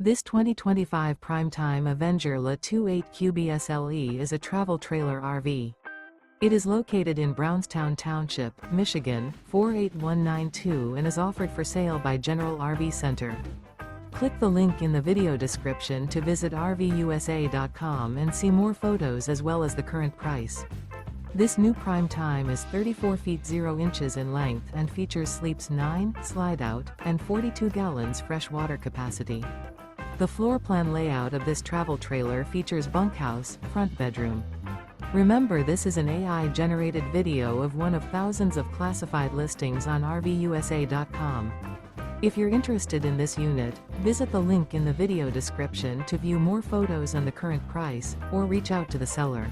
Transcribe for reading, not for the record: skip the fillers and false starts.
This 2025 Prime Time Avenger La 28QBSLE is a travel trailer RV. It is located in Brownstown Township, Michigan, 48192 and is offered for sale by General RV Center. Click the link in the video description to visit RVUSA.com and see more photos as well as the current price. This new Prime Time is 34 feet 0 inches in length and features sleeps 9, Slideout, and 42 gallons fresh water capacity. The floor plan layout of this travel trailer features bunkhouse, front bedroom. Remember, this is an AI-generated video of one of thousands of classified listings on RVUSA.com. If you're interested in this unit, visit the link in the video description to view more photos and the current price, or reach out to the seller.